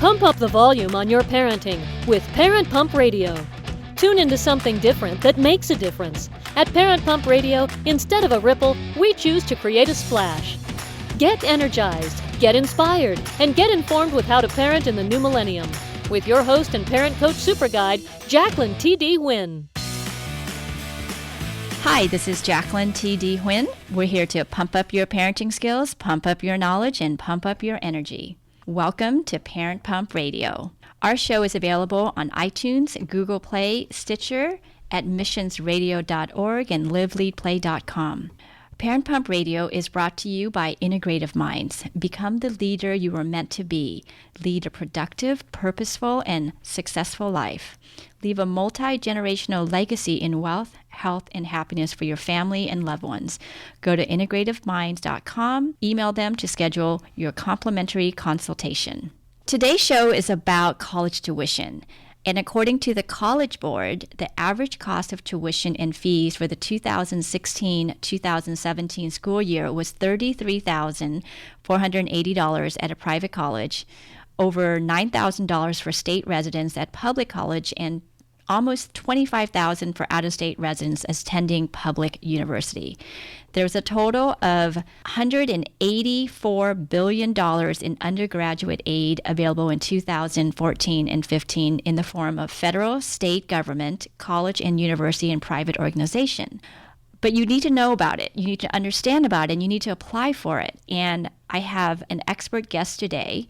Pump up the volume on your parenting with Parent Pump Radio. Tune into something different that makes a difference. At Parent Pump Radio, instead of a ripple, we choose to create a splash. Get energized, get inspired, and get informed with how to parent in the new millennium. With your host and parent coach super guide, Jacqueline T.D. Huynh. Hi, this is Jacqueline T.D. Huynh. We're here to pump up your parenting skills, pump up your knowledge, and pump up your energy. Welcome to Parent Pump Radio. Our show is available on iTunes, Google Play, Stitcher, at missionsradio.org, and liveleadplay.com. Parent Pump Radio is brought to you by Integrative Minds. Become the leader you were meant to be. Lead a productive, purposeful, and successful life. Leave a multi-generational legacy in wealth, health, and happiness for your family and loved ones. Go to integrativeminds.com. Email them to schedule your complimentary consultation. Today's show is about college tuition. And according to the College Board, the average cost of tuition and fees for the 2016-2017 school year was $33,480 at a private college, over $9,000 for state residents at public college, and almost $25,000 for out-of-state residents attending public university. There's a total of $184 billion in undergraduate aid available in 2014 and 15 in the form of federal, state government, college and university, and private organization. But you need to know about it. You need to understand about it, and you need to apply for it. And I have an expert guest today.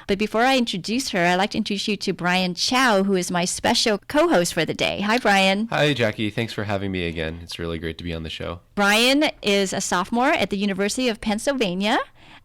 But before I introduce her, I'd like to introduce you to Brian Chow, who is my special co-host for the day. Hi, Brian. Hi, Jackie. Thanks for having me again. It's really great to be on the show. Brian is a sophomore at the University of Pennsylvania.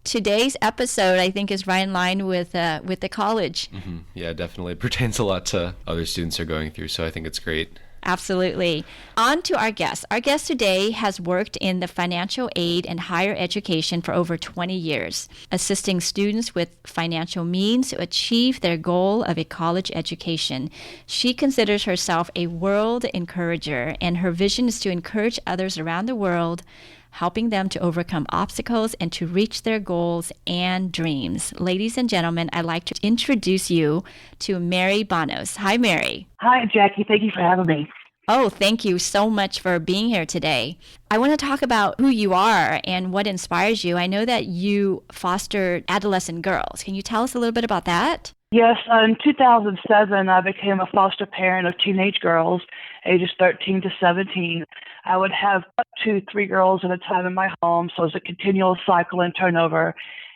Today's episode, I think, is right in line with the college. Mm-hmm. Yeah, definitely. It pertains a lot to other students are going through, so I think it's great. Absolutely. On to our guest. Our guest today has worked in the financial aid and higher education for over 20 years, assisting students with financial means to achieve their goal of a college education. She considers herself a world encourager, and her vision is to encourage others around the world, helping them to overcome obstacles and to reach their goals and dreams. Ladies and gentlemen, I'd like to introduce you to Mary Banos. Hi, Mary. Hi, Jackie. Thank you for having me. Oh, thank you so much for being here today. I want to talk about who you are and what inspires you. I know that you fostered adolescent girls. Can you tell us a little bit about that? Yes, in 2007, I became a foster parent of teenage girls, ages 13 to 17. I would have up to 3 girls at a time in my home, so it was a continual cycle and turnover.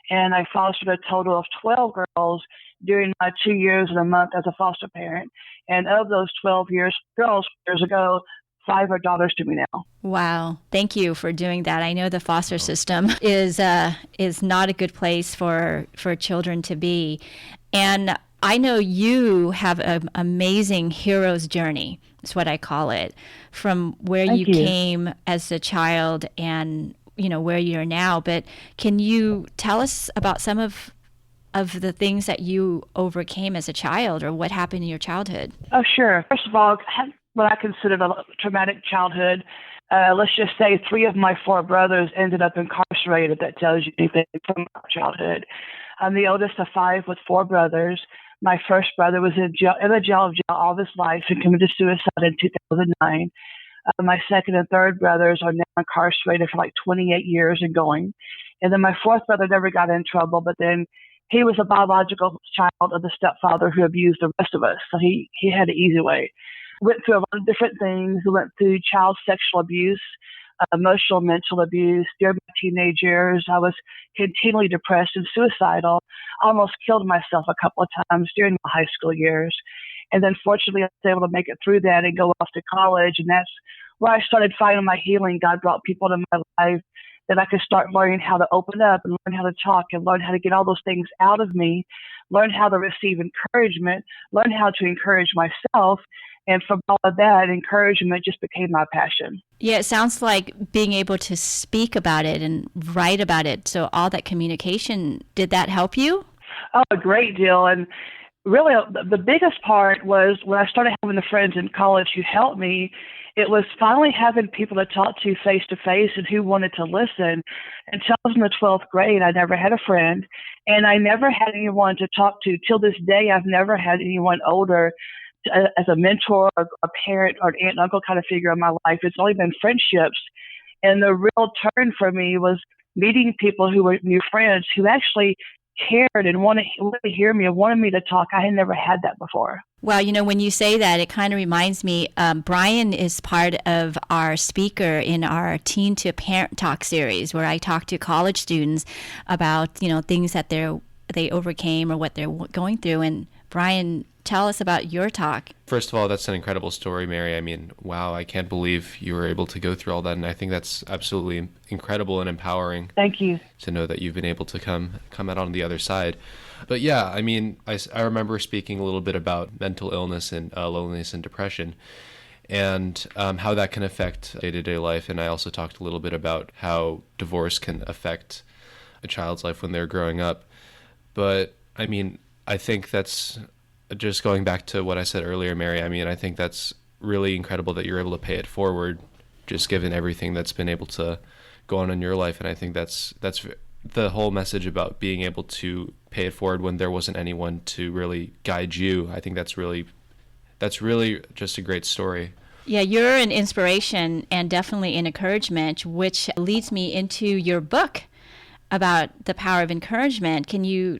And I fostered a total of 12 girls during my 2 years and a month as a foster parent. And of those 12 years ago, 5 are daughters to me now. Wow. Thank you for doing that. I know the foster system is not a good place for children to be. And I know you have an amazing hero's journey. That's what I call it. From where you came as a child and, where you are now. But can you tell us about some of the things that you overcame as a child, or what happened in your childhood? Oh, sure. First of all, I had what I considered a traumatic childhood. Let's just say 3 of my 4 brothers ended up incarcerated. That tells you anything from my childhood. I'm the oldest of 5 with 4 brothers. My first brother was in the jail all of his life and committed suicide in 2009. My second and third brothers are now incarcerated for like 28 years and going. And then my 4th brother never got in trouble, but then he was a biological child of the stepfather who abused the rest of us. So he had an easy way. Went through a lot of different things. We went through child sexual abuse, emotional, mental abuse. During my teenage years, I was continually depressed and suicidal. Almost killed myself a couple of times during my high school years. And then fortunately, I was able to make it through that and go off to college. And that's where I started finding my healing. God brought people to my life that I could start learning how to open up and learn how to talk and learn how to get all those things out of me, learn how to receive encouragement, learn how to encourage myself. And from all of that, encouragement just became my passion. Yeah, it sounds like being able to speak about it and write about it. So all that communication, did that help you? Oh, a great deal. And really, the biggest part was when I started having the friends in college who helped me it was finally having people to talk to face and who wanted to listen. Until I was in the 12th grade, I never had a friend, and I never had anyone to talk to. Till this day, I've never had anyone older as a mentor, or a parent, or an aunt and uncle kind of figure in my life. It's only been friendships. And the real turn for me was meeting people who were new friends who actually cared and wanted to hear me and wanted me to talk. I had never had that before. Well, when you say that, it kind of reminds me, Brian is part of our speaker in our Teen to Parent Talk series, where I talk to college students about, things that they overcame or what they're going through. And Brian, tell us about your talk. First of all, that's an incredible story, Mary. I mean, wow, I can't believe you were able to go through all that. And I think that's absolutely incredible and empowering. Thank you. To know that you've been able to come out on the other side. But yeah, I mean, I remember speaking a little bit about mental illness and loneliness and depression, and how that can affect day-to-day life. And I also talked a little bit about how divorce can affect a child's life when they're growing up. But I mean, I think that's just going back to what I said earlier, Mary. I mean, I think that's really incredible that you're able to pay it forward, just given everything that's been able to go on in your life. And I think that's the whole message about being able to pay it forward when there wasn't anyone to really guide you. I think that's really just a great story. Yeah, you're an inspiration and definitely an encouragement, which leads me into your book about the power of encouragement. Can you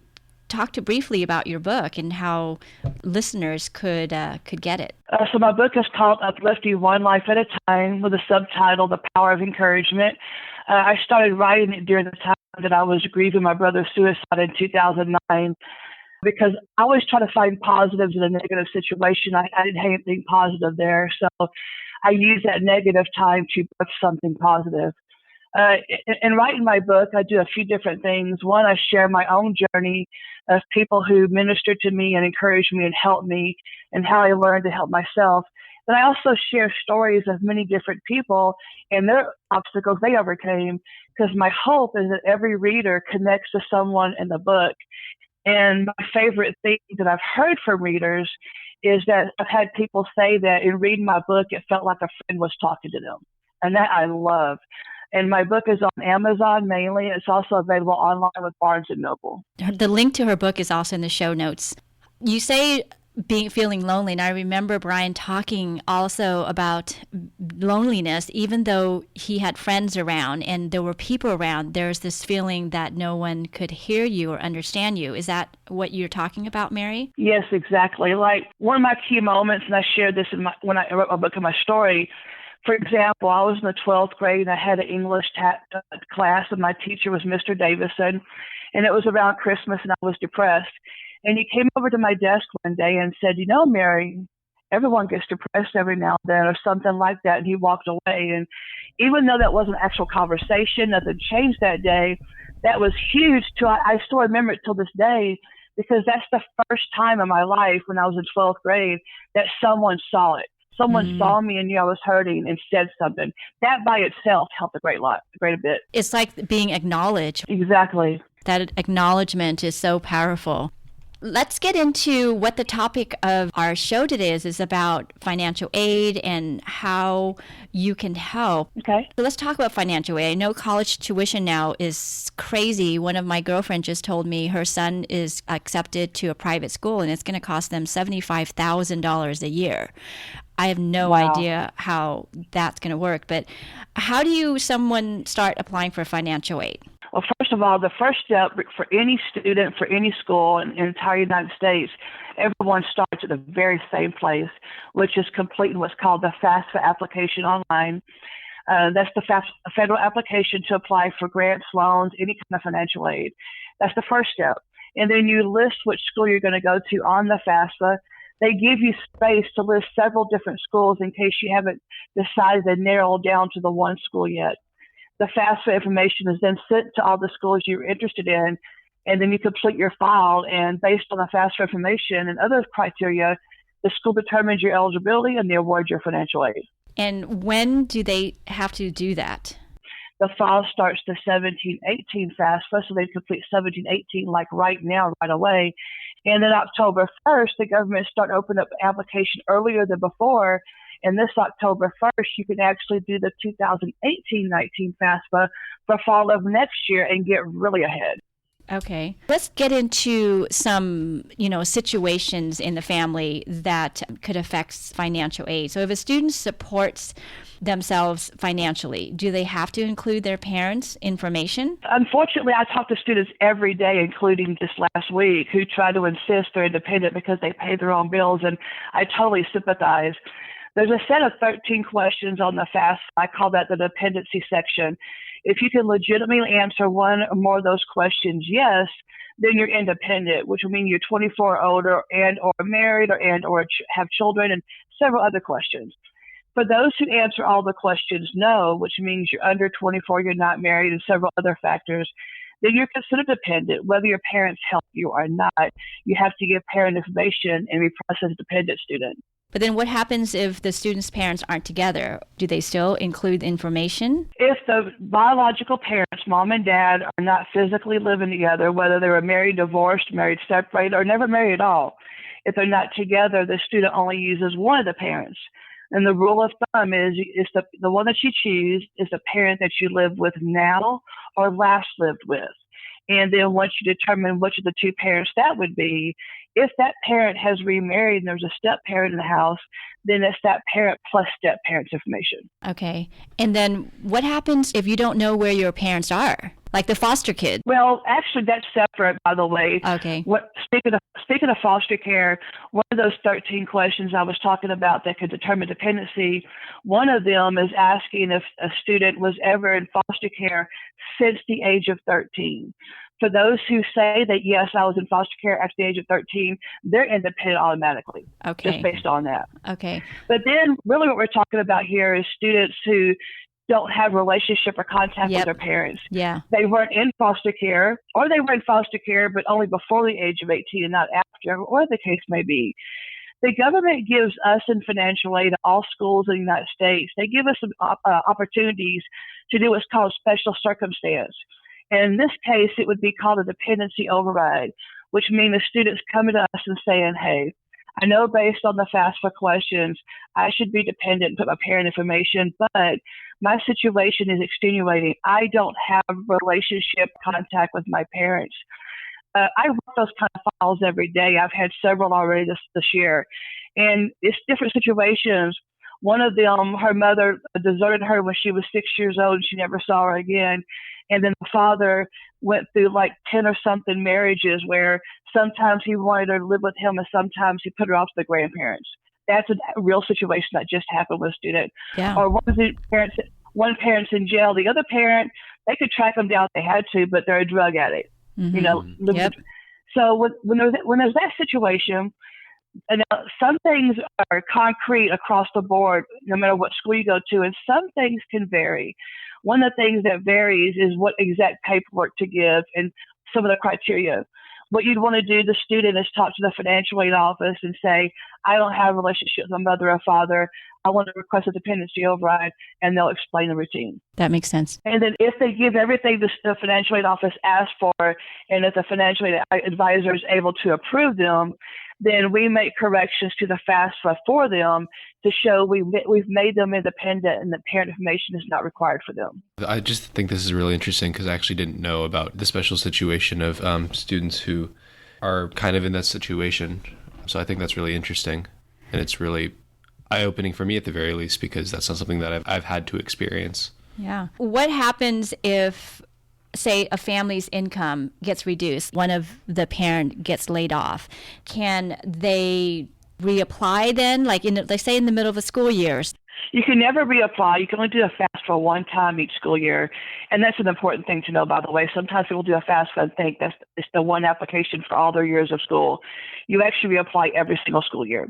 talk briefly about your book and how listeners could get it? So my book is called Uplifting One Life at a Time, with a subtitle, The Power of Encouragement. I started writing it during the time that I was grieving my brother's suicide in 2009, because I always try to find positives in a negative situation. I didn't have anything positive there, so I used that negative time to birth something positive. In writing my book, I do a few different things. One, I share my own journey of people who ministered to me and encouraged me and helped me, and how I learned to help myself. But I also share stories of many different people and their obstacles they overcame, because my hope is that every reader connects to someone in the book. And my favorite thing that I've heard from readers is that I've had people say that in reading my book, it felt like a friend was talking to them. And that I love. And my book is on Amazon mainly. It's also available online with Barnes & Noble. The link to her book is also in the show notes. You say feeling lonely, and I remember Brian talking also about loneliness. Even though he had friends around and there were people around, there's this feeling that no one could hear you or understand you. Is that what you're talking about, Mary? Yes, exactly. Like one of my key moments, and I shared this when I wrote my book in my story. For example, I was in the 12th grade and I had an English class, and my teacher was Mr. Davison, and it was around Christmas and I was depressed. And he came over to my desk one day and said, Mary, everyone gets depressed every now and then, or something like that. And he walked away. And even though that wasn't an actual conversation, nothing changed that day, that was huge. I still remember it till this day, because that's the first time in my life when I was in 12th grade that someone saw it. Someone saw me and knew I was hurting and said something. That by itself helped a great bit. It's like being acknowledged. Exactly. That acknowledgement is so powerful. Let's get into what the topic of our show today is about financial aid and how you can help. Okay. So let's talk about financial aid. I know college tuition now is crazy. One of my girlfriends just told me her son is accepted to a private school and it's going to cost them $75,000 a year. I have no idea how that's going to work, but how do someone start applying for financial aid? Well, first of all, the first step for any student, for any school in the entire United States, everyone starts at the very same place, which is completing what's called the Fafsa Application online. That's the federal application to apply for grants, loans, any kind of financial aid. That's the first step. And then you list which school you're going to go to on the FAFSA. They give you space to list several different schools in case you haven't decided to narrow down to the one school yet. The FAFSA information is then sent to all the schools you're interested in, and then you complete your file. And based on the FAFSA information and other criteria, the school determines your eligibility and they award your financial aid. And when do they have to do that? The file starts the 17-18 FAFSA, so they complete 17-18 like right now, right away. And then October 1st, the government start opening up application earlier than before, And this October 1st, you can actually do the 2018-19 FAFSA for fall of next year and get really ahead. Okay. Let's get into some, situations in the family that could affect financial aid. So if a student supports themselves financially, do they have to include their parents' information? Unfortunately, I talk to students every day, including this last week, who try to insist they're independent because they pay their own bills, and I totally sympathize. There's a set of 13 questions on the FAFSA. I call that the dependency section. If you can legitimately answer one or more of those questions yes, then you're independent, which will mean you're 24 or older and or married or have children, and several other questions. For those who answer all the questions no, which means you're under 24, you're not married, and several other factors, then you're considered dependent, whether your parents help you or not. You have to give parent information and be processed as a dependent student. But then what happens if the student's parents aren't together? Do they still include information? If the biological parents, mom and dad, are not physically living together, whether they were married, divorced, married, separated, or never married at all, if they're not together, the student only uses one of the parents. And the rule of thumb is the one that you choose is the parent that you live with now or last lived with. And then once you determine which of the two parents that would be, if that parent has remarried and there's a step parent in the house, then it's that parent plus step parent's information. Okay. And then what happens if you don't know where your parents are? Like the foster kid? Well, actually, that's separate, by the way. Okay. Speaking of foster care, one of those 13 questions I was talking about that could determine dependency, one of them is asking if a student was ever in foster care since the age of 13. For those who say that, yes, I was in foster care at the age of 13, they're independent automatically, just based on that. Okay. But then really what we're talking about here is students who don't have relationship or contact with their parents. Yeah. They weren't in foster care, or they were in foster care, but only before the age of 18 and not after, or the case may be. The government gives us in financial aid to all schools in the United States. They give us some opportunities to do what's called special circumstance. And in this case, it would be called a dependency override, which means the students coming to us and saying, hey, I know based on the FAFSA questions, I should be dependent and put my parent information, but my situation is extenuating. I don't have relationship contact with my parents. I work those kind of files every day. I've had several already this year. And it's different situations. One of them, her mother deserted her when she was 6 years old and she never saw her again. And then the father went through like 10 or something marriages where sometimes he wanted her to live with him and sometimes he put her off to the grandparents. That's a real situation that just happened with a student. Yeah. Or one parent's in jail. The other parent, they could track them down if they had to, but they're a drug addict. Mm-hmm. Yep. So when there's that situation, and some things are concrete across the board, no matter what school you go to, and some things can vary. One of the things that varies is what exact paperwork to give and some of the criteria. What you'd want to do, the student, is talk to the financial aid office and say, I don't have a relationship with my mother or father. I want to request a dependency override, and they'll explain the routine. That makes sense. And then if they give everything the financial aid office asked for, and if the financial aid advisor is able to approve them, then we make corrections to the FAFSA for them to show we've made them independent and that parent information is not required for them. I just think this is really interesting because I actually didn't know about the special situation of students who are kind of in that situation. So I think that's really interesting, and it's really eye-opening for me at the very least because that's not something that I've had to experience. Yeah. What happens if, say, a family's income gets reduced, one of the parent gets laid off? Can they reapply then, like say in the middle of a school year? You can never reapply. You can only do a FAFSA one time each school year. And that's an important thing to know, by the way. Sometimes people do a FAFSA and think it's the one application for all their years of school. You actually reapply every single school year.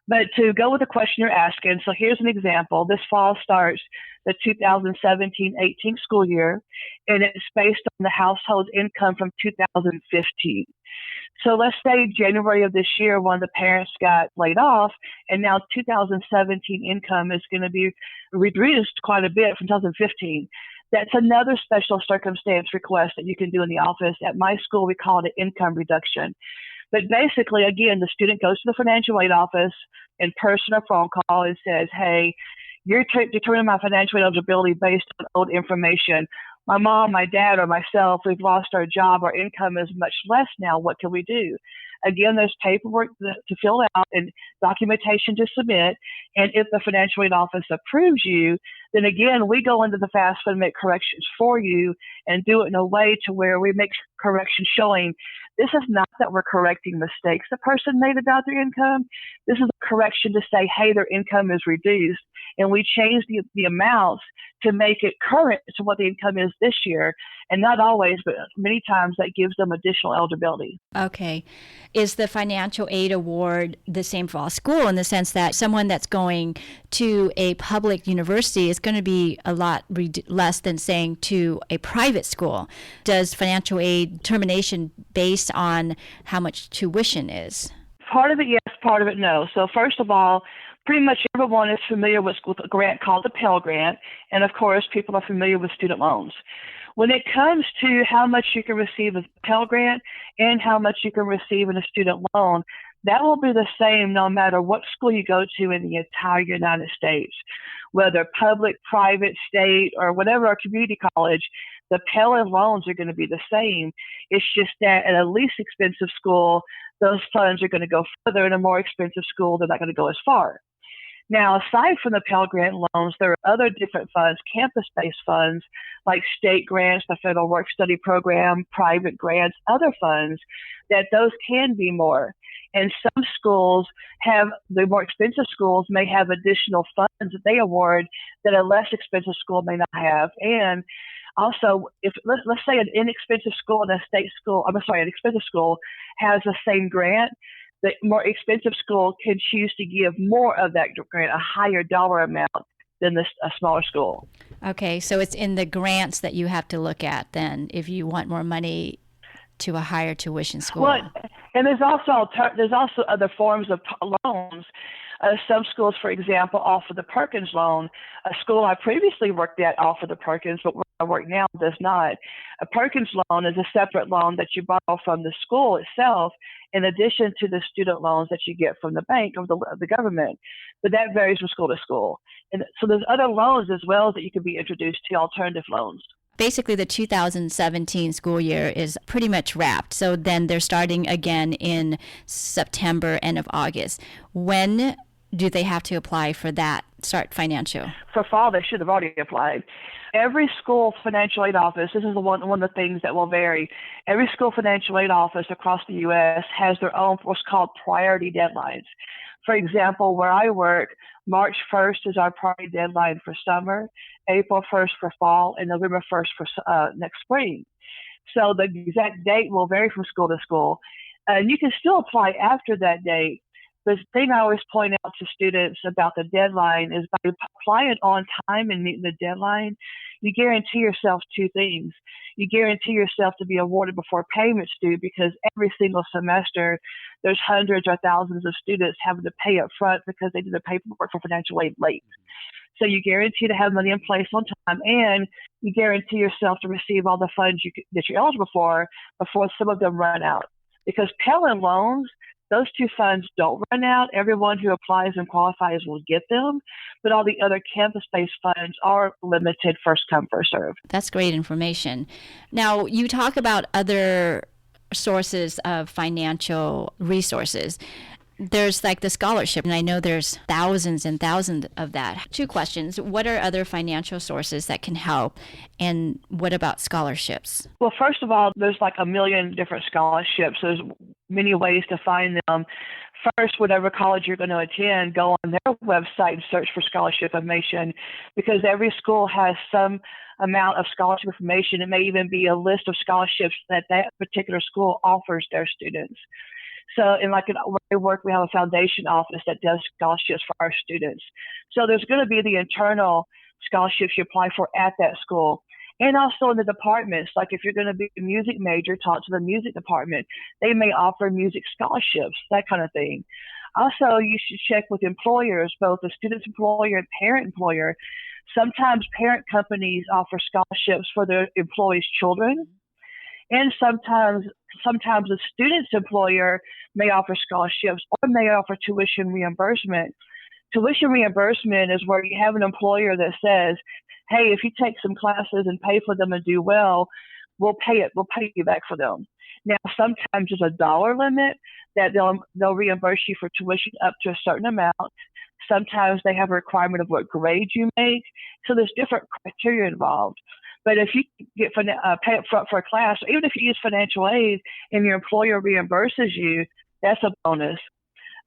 But to go with the question you're asking, so here's an example. This fall starts the 2017-18 school year, and it's based on the household income from 2015. So let's say January of this year, one of the parents got laid off, and now 2017 income is going to be reduced quite a bit from 2015. That's another special circumstance request that you can do in the office. At my school, we call it an income reduction. But basically, again, the student goes to the financial aid office in person or phone call and says, hey, you're determining my financial aid eligibility based on old information. My mom, my dad, or myself, we've lost our job. Our income is much less now. What can we do? Again, there's paperwork to fill out and documentation to submit. And if the financial aid office approves you, then again, we go into the FAFSA and make corrections for you and do it in a way to where we make corrections showing this is not that we're correcting mistakes the person made about their income. This is a correction to say, hey, their income is reduced. And we change the amounts to make it current to what the income is this year. And not always, but many times that gives them additional eligibility. Okay. Is the financial aid award the same for all school in the sense that someone that's going to a public university is going to be a lot less than saying to a private school? Does financial aid termination based on how much tuition is? Part of it, yes. Part of it, no. So first of all, pretty much everyone is familiar with a grant called the Pell Grant. And of course, people are familiar with student loans. When it comes to how much you can receive as a Pell Grant and how much you can receive in a student loan, that will be the same no matter what school you go to in the entire United States. Whether public, private, state, or whatever, our community college, the Pell and loans are going to be the same. It's just that at a least expensive school, those funds are going to go further. In a more expensive school, they're not going to go as far. Now, aside from the Pell Grant loans, there are other different funds, campus-based funds, like state grants, the Federal Work Study Program, private grants, other funds, that those can be more. And some schools have, the more expensive schools may have additional funds that they award that a less expensive school may not have. And also, if let's say an inexpensive school and an expensive school has the same grant, the more expensive school can choose to give more of that grant, a higher dollar amount than a smaller school. Okay, so it's in the grants that you have to look at then if you want more money to a higher tuition school. Well, and there's also other forms of loans. Some schools, for example, offer the Perkins Loan. A school I previously worked at offered the Perkins, but where I work now does not. A Perkins Loan is a separate loan that you borrow from the school itself, in addition to the student loans that you get from the bank or the government. But that varies from school to school. And so there's other loans as well that you can be introduced to, alternative loans. Basically, the 2017 school year is pretty much wrapped. So then they're starting again in September, end of August. When do they have to apply for that Start Financial? For fall, they should have already applied. Every school financial aid office, this is one of the things that will vary. Every school financial aid office across the U.S. has their own what's called priority deadlines. For example, where I work, March 1st is our priority deadline for summer, April 1st for fall, and November 1st for next spring. So the exact date will vary from school to school. And you can still apply after that date. The thing I always point out to students about the deadline is by applying on time and meeting the deadline, you guarantee yourself two things. You guarantee yourself to be awarded before payments due, because every single semester there's hundreds or thousands of students having to pay up front because they did their paperwork for financial aid late. So you guarantee to have money in place on time, and you guarantee yourself to receive all the funds that you're eligible for before some of them run out. Because Pell and loans, those two funds don't run out. Everyone who applies and qualifies will get them, but all the other campus-based funds are limited, first come, first serve. That's great information. Now, you talk about other sources of financial resources. There's like the scholarship, and I know there's thousands and thousands of that. Two questions. What are other financial sources that can help, and what about scholarships? Well, first of all, there's like a million different scholarships. There's many ways to find them. First, whatever college you're going to attend, go on their website and search for scholarship information, because every school has some amount of scholarship information. It may even be a list of scholarships that particular school offers their students. So, where I work, we have a foundation office that does scholarships for our students. So there's going to be the internal scholarships you apply for at that school. And also in the departments, like if you're going to be a music major, talk to the music department. They may offer music scholarships, that kind of thing. Also, you should check with employers, both the student's employer and parent employer. Sometimes parent companies offer scholarships for their employees' children. And sometimes sometimes the student's employer may offer scholarships or may offer tuition reimbursement. Tuition reimbursement is where you have an employer that says, hey, if you take some classes and pay for them and do well, we'll pay you back for them. Now, sometimes there's a dollar limit that they'll reimburse you for tuition up to a certain amount. Sometimes they have a requirement of what grade you make. So there's different criteria involved. But if you get pay up front for a class, or even if you use financial aid and your employer reimburses you, that's a bonus.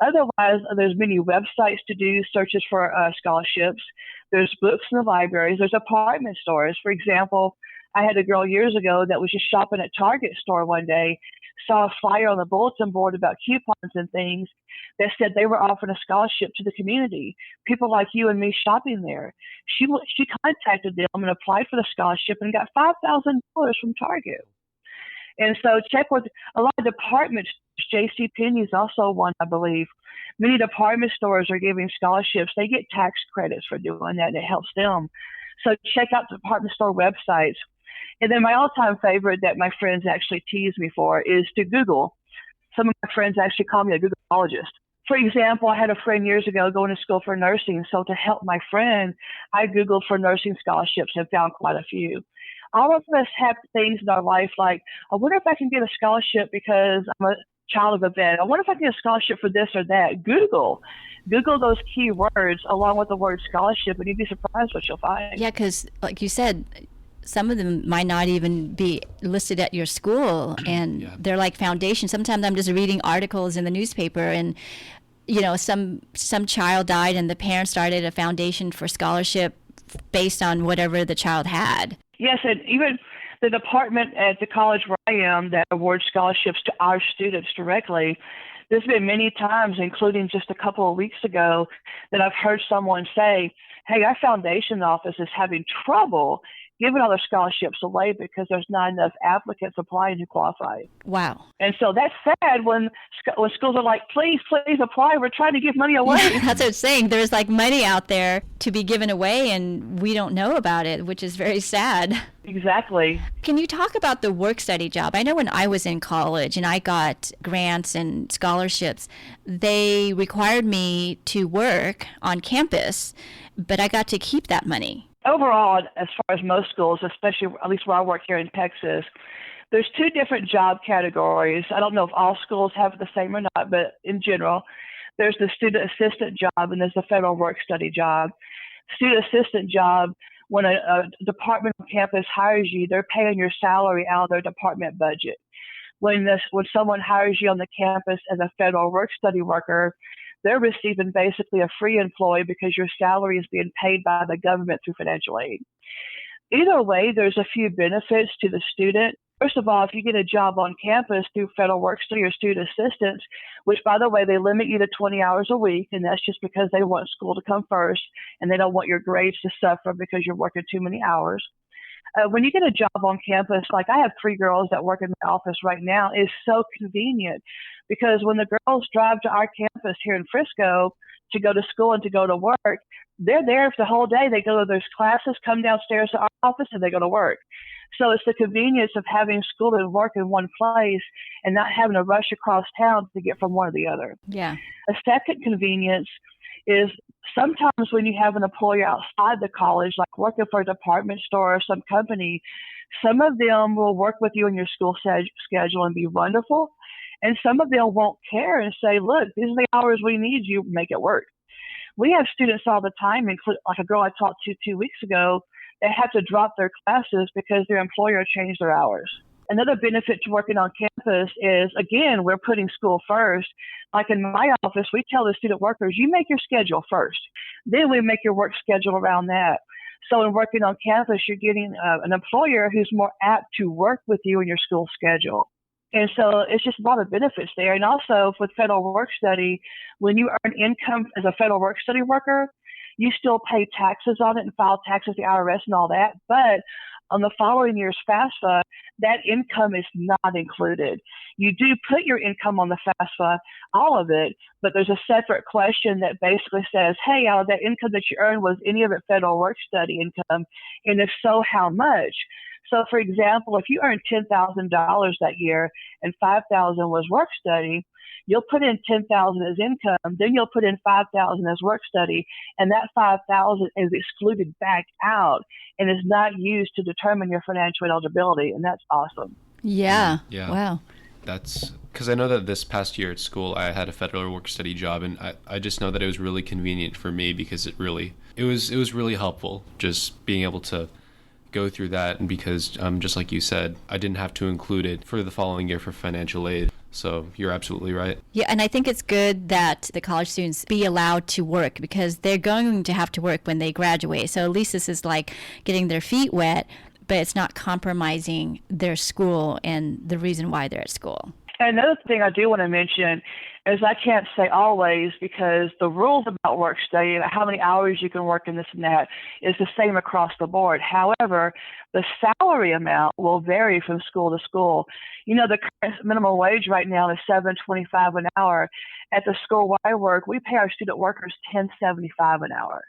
Otherwise, there's many websites to do searches for scholarships. There's books in the libraries. There's apartment stores. For example, I had a girl years ago that was just shopping at Target store one day, saw a flyer on the bulletin board about coupons and things that said they were offering a scholarship to the community. People like you and me shopping there. She contacted them and applied for the scholarship and got $5,000 from Target. And so check with a lot of departments. JCPenney is also one, I believe. Many department stores are giving scholarships. They get tax credits for doing that, and it helps them. So check out the department store websites. And then my all-time favorite that my friends actually tease me for is to Google. Some of my friends actually call me a Googleologist. For example, I had a friend years ago going to school for nursing. So to help my friend, I Googled for nursing scholarships and found quite a few. All of us have things in our life like, I wonder if I can get a scholarship because I'm a child of a vet. I wonder if I can get a scholarship for this or that. Google those key words along with the word scholarship, and you'd be surprised what you'll find. Yeah, because like you said, some of them might not even be listed at your school, and they're like foundation. Sometimes I'm just reading articles in the newspaper, and some child died and the parents started a foundation for scholarship based on whatever the child had. Yes, and even the department at the college where I am that awards scholarships to our students directly, there's been many times, including just a couple of weeks ago, that I've heard someone say, hey, our foundation office is having trouble giving all their scholarships away because there's not enough applicants applying who qualify. Wow. And so that's sad when schools are like, please apply. We're trying to give money away. Yeah, that's what I'm saying. There's like money out there to be given away and we don't know about it, which is very sad. Exactly. Can you talk about the work-study job? I know when I was in college and I got grants and scholarships, they required me to work on campus, but I got to keep that money. Overall, as far as most schools, especially at least where I work here in Texas, there's two different job categories. I don't know if all schools have the same or not, but in general, there's the student assistant job and there's the federal work-study job. Student assistant job, when a department on campus hires you, they're paying your salary out of their department budget. When someone hires you on the campus as a federal work-study worker, they're receiving basically a free employee because your salary is being paid by the government through financial aid. Either way, there's a few benefits to the student. First of all, if you get a job on campus through federal work-study or student assistance, which, by the way, they limit you to 20 hours a week, and that's just because they want school to come first, and they don't want your grades to suffer because you're working too many hours. When you get a job on campus, like I have 3 girls that work in my office right now, it's so convenient because when the girls drive to our campus here in Frisco to go to school and to go to work, they're there for the whole day. They go to those classes, come downstairs to our office, and they go to work. So it's the convenience of having school and work in one place and not having to rush across town to get from one to the other. Yeah. A second convenience is sometimes when you have an employer outside the college, like working for a department store or some company, some of them will work with you in your school schedule and be wonderful. And some of them won't care and say, look, these are the hours we need, you make it work. We have students all the time, including like a girl I talked to 2 weeks ago, they have to drop their classes because their employer changed their hours. Another benefit to working on campus is, again, we're putting school first. Like in my office, we tell the student workers, you make your schedule first. Then we make your work schedule around that. So in working on campus, you're getting an employer who's more apt to work with you in your school schedule. And so it's just a lot of benefits there. And also with federal work study, when you earn income as a federal work study worker, you still pay taxes on it and file taxes to the IRS and all that. But on the following year's FAFSA, that income is not included. You do put your income on the FAFSA, all of it, but there's a separate question that basically says, hey, out of that income that you earned, was any of it federal work study income? And if so, how much? So, for example, if you earned $10,000 that year and $5,000 was work study, you'll put in $10,000 as income, then you'll put in $5,000 as work study, and that $5,000 is excluded back out and is not used to determine your financial eligibility, and that's awesome. Yeah. Yeah. Wow. That's because I know that this past year at school, I had a federal work study job, and I just know that it was really convenient for me because it was really helpful just being able to go through that, and because just like you said, I didn't have to include it for the following year for financial aid. So you're absolutely right. Yeah, and I think it's good that the college students be allowed to work because they're going to have to work when they graduate. So at least this is like getting their feet wet, but it's not compromising their school and the reason why they're at school. And another thing I do want to mention is I can't say always because the rules about work study and how many hours you can work in this and that is the same across the board. However, the salary amount will vary from school to school. You know, the current minimum wage right now is $7.25 an hour. At the school where I work, we pay our student workers $10.75 an hour.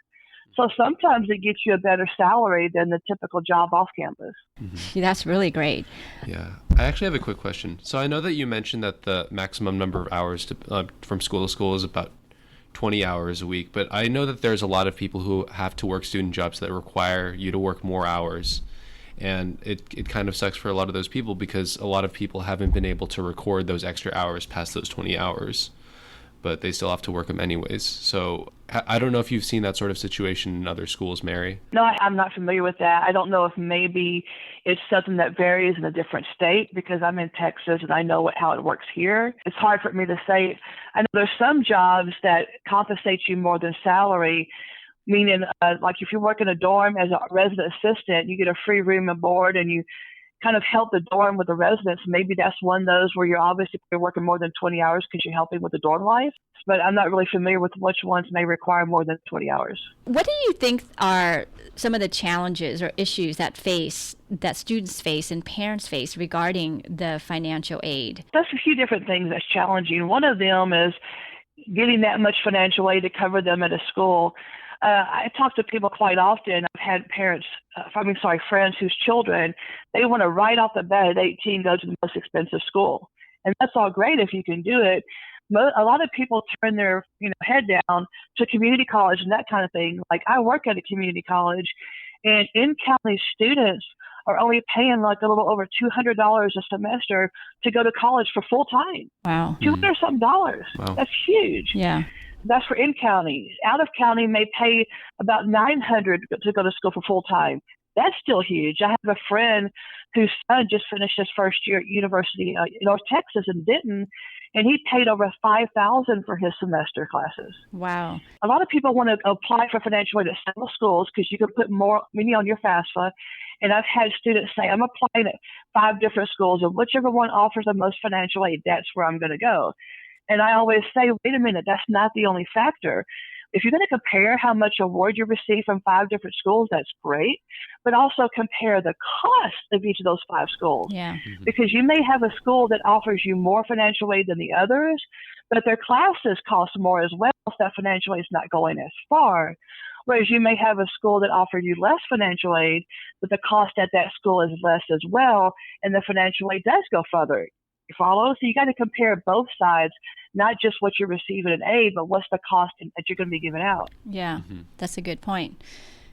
So sometimes it gets you a better salary than the typical job off campus. Mm-hmm. That's really great. Yeah. I actually have a quick question. So I know that you mentioned that the maximum number of hours from school to school is about 20 hours a week, but I know that there's a lot of people who have to work student jobs that require you to work more hours. And it kind of sucks for a lot of those people because a lot of people haven't been able to record those extra hours past those 20 hours. But they still have to work them anyways. So I don't know if you've seen that sort of situation in other schools, Mary. No, I'm not familiar with that. I don't know if maybe it's something that varies in a different state because I'm in Texas and I know how it works here. It's hard for me to say. I know there's some jobs that compensate you more than salary, meaning like if you work in a dorm as a resident assistant, you get a free room and board and you kind of help the dorm with the residents. Maybe that's one of those where you're obviously working more than 20 hours because you're helping with the dorm life. But I'm not really familiar with which ones may require more than 20 hours. What do you think are some of the challenges or issues that students face and parents face regarding the financial aid? There's a few different things that's challenging. One of them is getting that much financial aid to cover them at a school. I talk to people quite often. I've had friends whose children, they want to right off the bat at 18 go to the most expensive school. And that's all great if you can do it. A lot of people turn their head down to community college and that kind of thing. Like I work at a community college and in-county students are only paying like a little over $200 a semester to go to college for full time. Wow. $200 something dollars. Wow. That's huge. Yeah. That's for in-county. Out-of-county may pay about $900 to go to school for full-time. That's still huge. I have a friend whose son just finished his first year at University in North Texas in Denton, and he paid over $5,000 for his semester classes. Wow. A lot of people want to apply for financial aid at several schools because you can put more money on your FAFSA. And I've had students say, I'm applying at 5 different schools, and whichever one offers the most financial aid, that's where I'm going to go. And I always say, wait a minute, that's not the only factor. If you're going to compare how much award you receive from 5 different schools, that's great. But also compare the cost of each of those 5 schools. Yeah. Mm-hmm. Because you may have a school that offers you more financial aid than the others, but their classes cost more as well, so that financial aid is not going as far. Whereas you may have a school that offered you less financial aid, but the cost at that school is less as well, and the financial aid does go further. You follow? So you got to compare both sides, not just what you're receiving in aid, but what's the cost that you're going to be giving out. Yeah, That's a good point.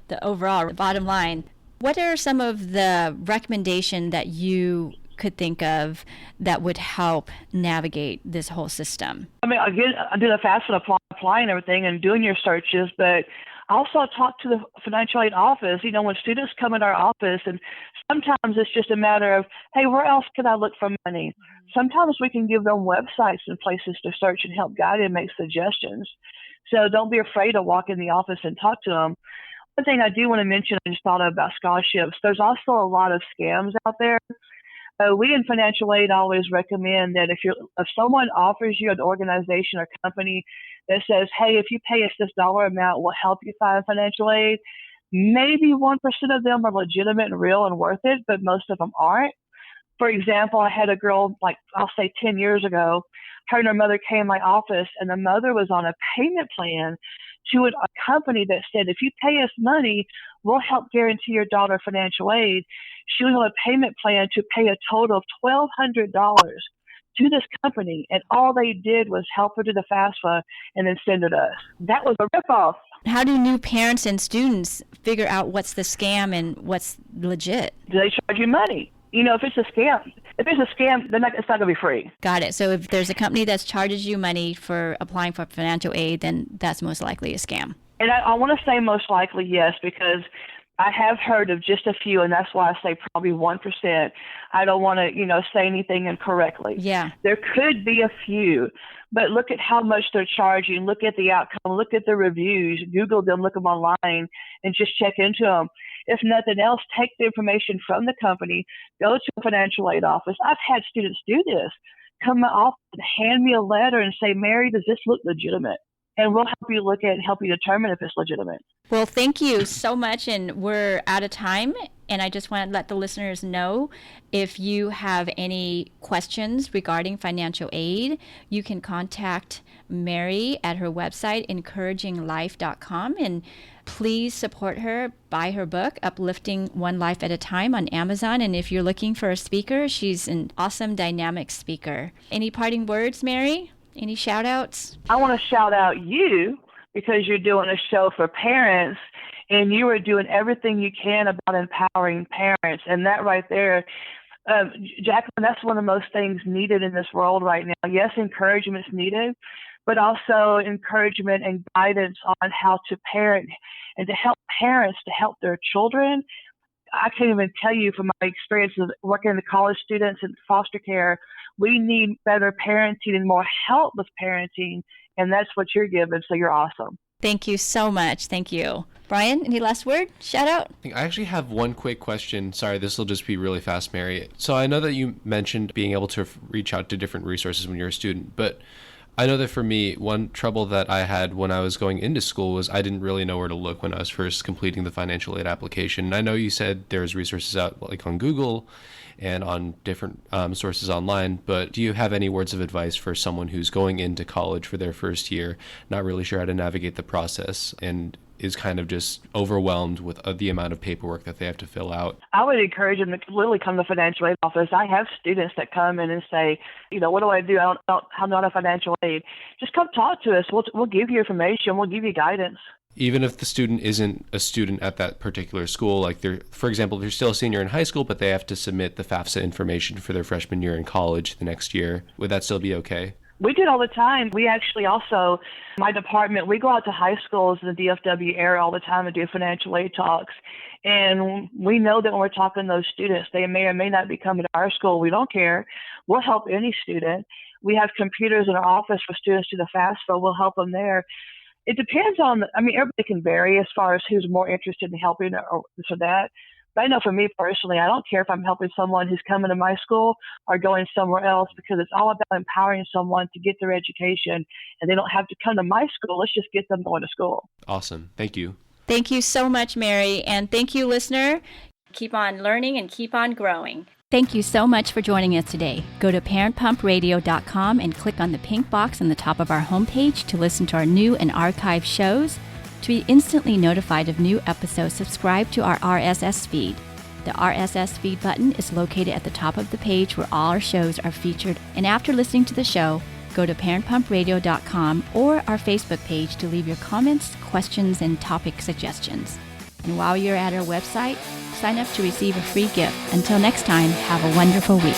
The overall bottom line, what are some of the recommendations that you could think of that would help navigate this whole system? I mean, again, I do the FAFSA apply and everything and doing your searches, but I also talk to the financial aid office. When students come in our office, and sometimes it's just a matter of, hey, where else can I look for money? Sometimes we can give them websites and places to search and help guide and make suggestions. So don't be afraid to walk in the office and talk to them. One thing I do want to mention, I just thought about scholarships. There's also a lot of scams out there. We in financial aid always recommend that if someone offers you an organization or company that says, hey, if you pay us this dollar amount, we'll help you find financial aid, maybe 1% of them are legitimate and real and worth it, but most of them aren't. For example, I had a girl, I'll say 10 years ago, her and her mother came in my office, and the mother was on a payment plan to a company that said, if you pay us money, we'll help guarantee your daughter financial aid. She was on a payment plan to pay a total of $1,200 to this company, and all they did was help her to the FAFSA and then send it to us. That was a ripoff. How do new parents and students figure out what's the scam and what's legit? Do they charge you money? If it's a scam, then it's not going to be free. Got it. So if there's a company that charges you money for applying for financial aid, then that's most likely a scam. And I want to say most likely yes, because I have heard of just a few, and that's why I say probably 1%. I don't want to, say anything incorrectly. Yeah. There could be a few, but look at how much they're charging. Look at the outcome. Look at the reviews. Google them, look them online, and just check into them. If nothing else, take the information from the company, go to a financial aid office. I've had students do this, come to my office and hand me a letter and say, Mary, does this look legitimate? And we'll help you look at it and help you determine if it's legitimate. Well, thank you so much. And we're out of time. And I just want to let the listeners know, if you have any questions regarding financial aid, you can contact Mary at her website, encouraginglife.com. And please support her. Buy her book, Uplifting One Life at a Time, on Amazon. And if you're looking for a speaker, she's an awesome, dynamic speaker. Any parting words, Mary? Any shout outs? I want to shout out you, because you're doing a show for parents, and you are doing everything you can about empowering parents. And that right there, Jacqueline, that's one of the most things needed in this world right now. Yes, encouragement is needed, but also encouragement and guidance on how to parent and to help parents to help their children. I can't even tell you from my experience of working with college students in foster care, we need better parenting and more help with parenting, and that's what you're giving, so you're awesome. Thank you so much. Thank you. Brian, any last word? Shout out? I actually have one quick question. Sorry, this will just be really fast, Mary. So I know that you mentioned being able to reach out to different resources when you're a student, but I know that for me, one trouble that I had when I was going into school was I didn't really know where to look when I was first completing the financial aid application. And I know you said there's resources out like on Google and on different sources online, but do you have any words of advice for someone who's going into college for their first year, not really sure how to navigate the process, and is kind of just overwhelmed with the amount of paperwork that they have to fill out? I would encourage them to literally come to the financial aid office. I have students that come in and say, what do I do? I'm not a financial aid. Just come talk to us. We'll give you information. We'll give you guidance. Even if the student isn't a student at that particular school, like for example, they're still a senior in high school, but they have to submit the FAFSA information for their freshman year in college the next year, would that still be okay? We do it all the time. We actually also, my department, we go out to high schools in the DFW area all the time and do financial aid talks. And we know that when we're talking to those students, they may or may not be coming to our school. We don't care. We'll help any student. We have computers in our office for students to the FAFSA. We'll help them there. It depends on, everybody can vary as far as who's more interested in helping or this or that. But I know for me personally, I don't care if I'm helping someone who's coming to my school or going somewhere else, because it's all about empowering someone to get their education, and they don't have to come to my school. Let's just get them going to school. Awesome. Thank you. Thank you so much, Mary. And thank you, listener. Keep on learning and keep on growing. Thank you so much for joining us today. Go to parentpumpradio.com and click on the pink box on the top of our homepage to listen to our new and archived shows. To be instantly notified of new episodes, subscribe to our RSS feed. The RSS feed button is located at the top of the page where all our shows are featured. And after listening to the show, go to parentpumpradio.com or our Facebook page to leave your comments, questions, and topic suggestions. And while you're at our website, sign up to receive a free gift. Until next time, have a wonderful week.